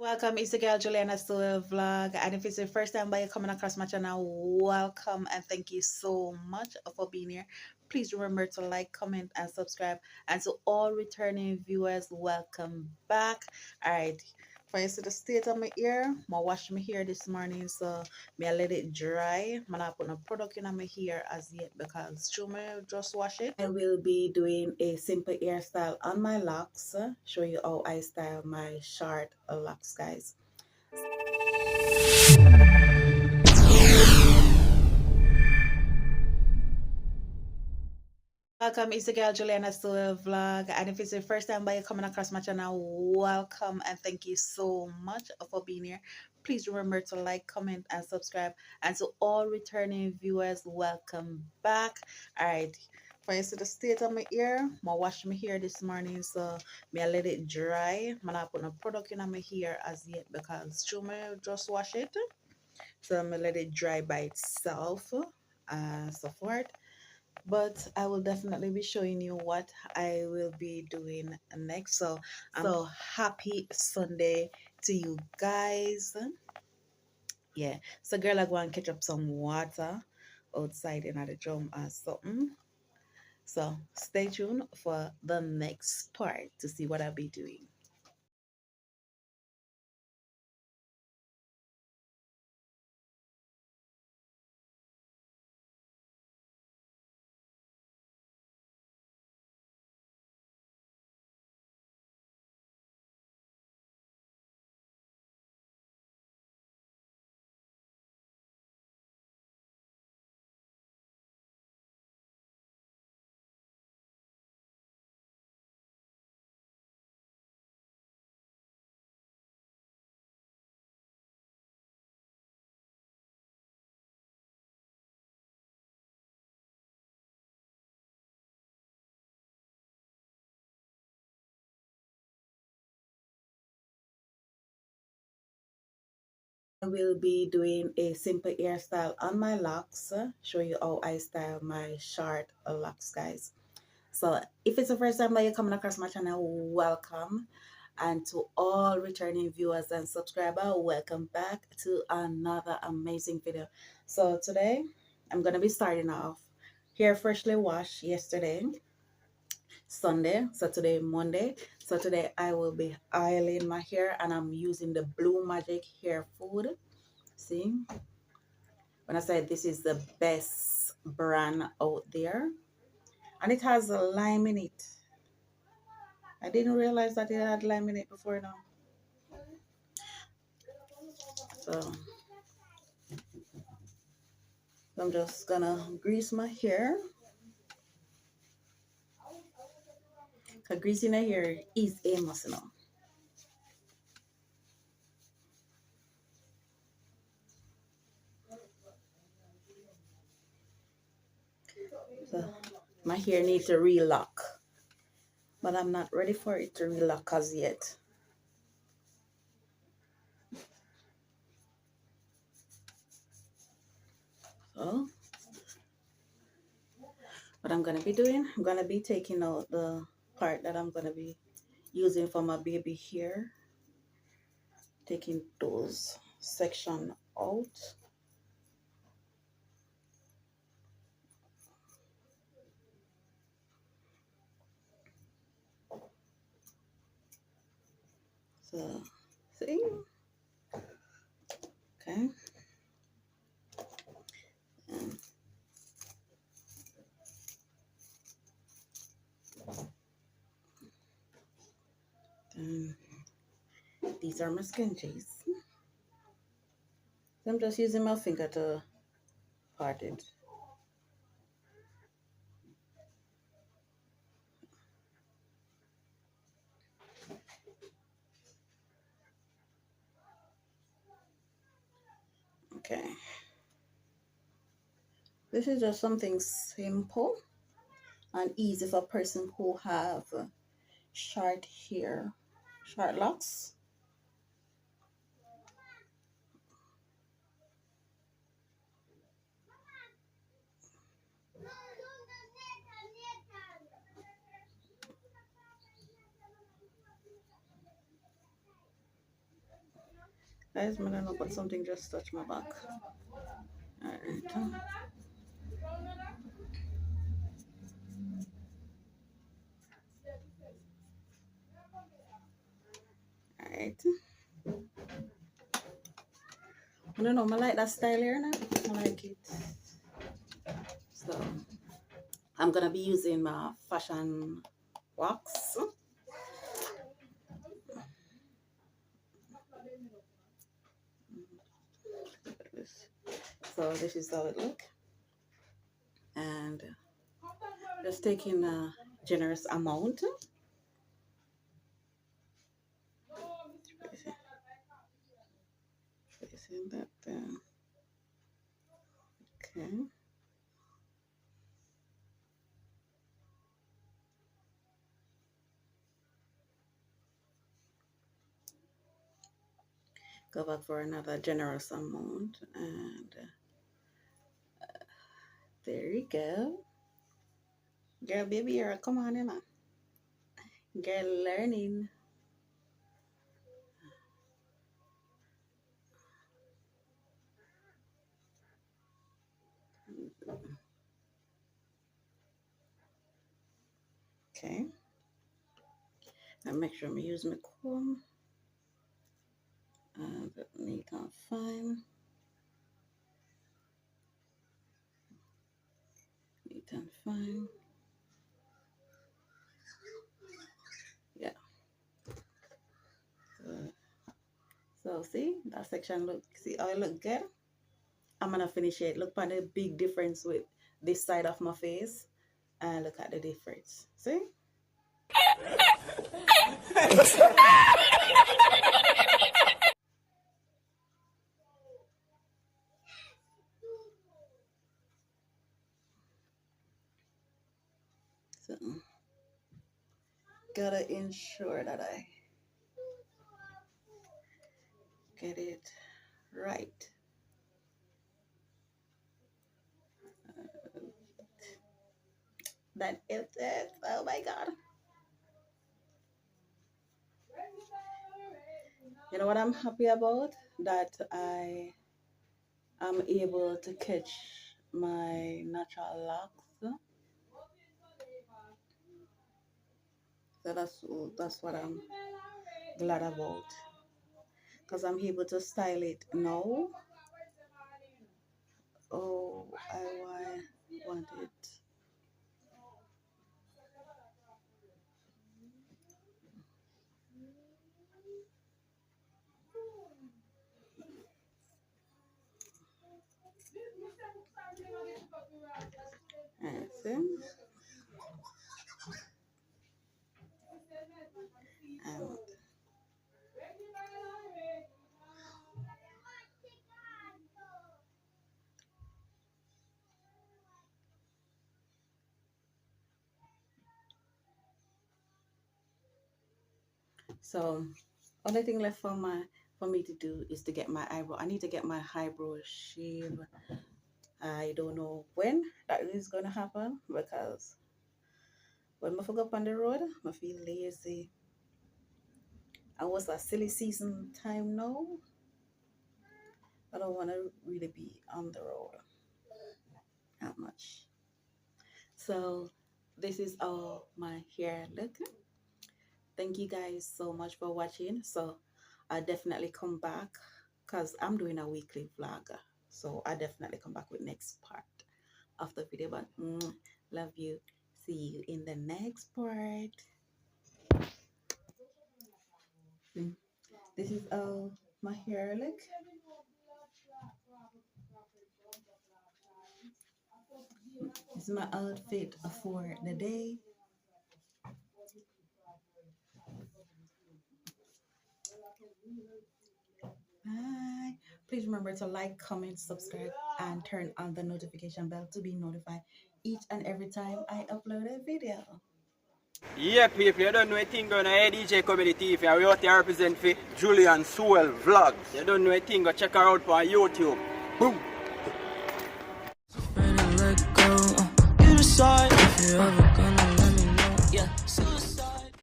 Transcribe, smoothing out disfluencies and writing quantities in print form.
Welcome, it's the girl Juliana to a vlog. And if it's the first time by you coming across my channel, welcome and thank you so much for being here. Please remember to like, comment, and subscribe. And to all returning viewers, welcome back. All right. For you see the state of my ear, I wash my hair this morning, so I let it dry. I'm not put no product in my hair as yet because show me just wash it. I will be doing a simple hairstyle on my locks. Show you how I style my short locks, guys. Welcome, it's the girl Juliana to a vlog. And if it's the first time by you coming across my channel, welcome and thank you so much for being here. Please remember to like, comment, and subscribe. And to all returning viewers, welcome back. All right. For you see the state of my ear, I wash my hair this morning, so I let it dry. I'm not put no product in my hair as yet because show me just wash it. So I'm gonna let it dry by itself so forth, but I will definitely be showing you what I will be doing next. So so happy Sunday to you guys. Yeah, so girl, I go and catch up some water outside in the drum or something. So stay tuned for the next part to see what I'll be doing. I will be doing a simple hairstyle on my locks, show you how I style my short locks, guys. So if it's the first time that you're coming across my channel, welcome. And to all returning viewers and subscribers, welcome back to another amazing video. So today, I'm going to be starting off hair freshly washed yesterday, Sunday. So today, Monday. So today, I will be oiling my hair and I'm using the Blue Magic Hair Food. See? When I say this is the best brand out there. And it has a lime in it. I didn't realize that it had lime in it before now. So I'm just gonna grease my hair. Cause greasing the hair is a must now. So my hair needs to relock. But I'm not ready for it to relock as yet. So what I'm gonna be doing, I'm gonna be taking out the part that I'm gonna be using for my baby hair. Taking those section out. So see? Okay. And these are my scrunchies. I'm just using my finger to part it. Okay. This is just something simple and easy for a person who have short hair, short locks. Guys, I'm gonna put something just touch my back. Alright. Alright. I don't know, I like that style here now. I like it. So I'm gonna be using my fashion wax. So this is how it looks. And just taking a generous amount. Placing that there. Okay. Go back for another generous amount, and there you go. Girl, baby, you're come on in, girl, learning. Okay, and make sure I use my comb. Neat and fine. Neat and fine. Yeah. So see, that section look, see how it look good? I'm gonna finish it. Look at the big difference with this side of my face. And look at the difference. See? So gotta ensure that I get it right. That is it. Oh my god. You know what I'm happy about? That I am able to catch my natural locks. So that's what I'm glad about. Because I'm able to style it now. Oh, I want it. So only thing left for me to do is to get my eyebrow. I need to get my eyebrow shaved. I don't know when that is gonna happen, because when I go up on the road, I feel lazy. And what's a silly season time now? I don't want to really be on the road that much. So this is all my hair look. Thank you guys so much for watching. So I'll definitely come back, because I'm doing a weekly vlog. So I'll definitely come back with next part of the video. But love you. See you in the next part. This is all my hair look. This is my outfit for the day. Bye. Please remember to like, comment, subscribe, and turn on the notification bell to be notified each and every time I upload a video. Yeah, people, you don't know anything going on DJ community. If you're out there represent for Juliana vlogs. You don't know anything, go check her out on YouTube. Boom!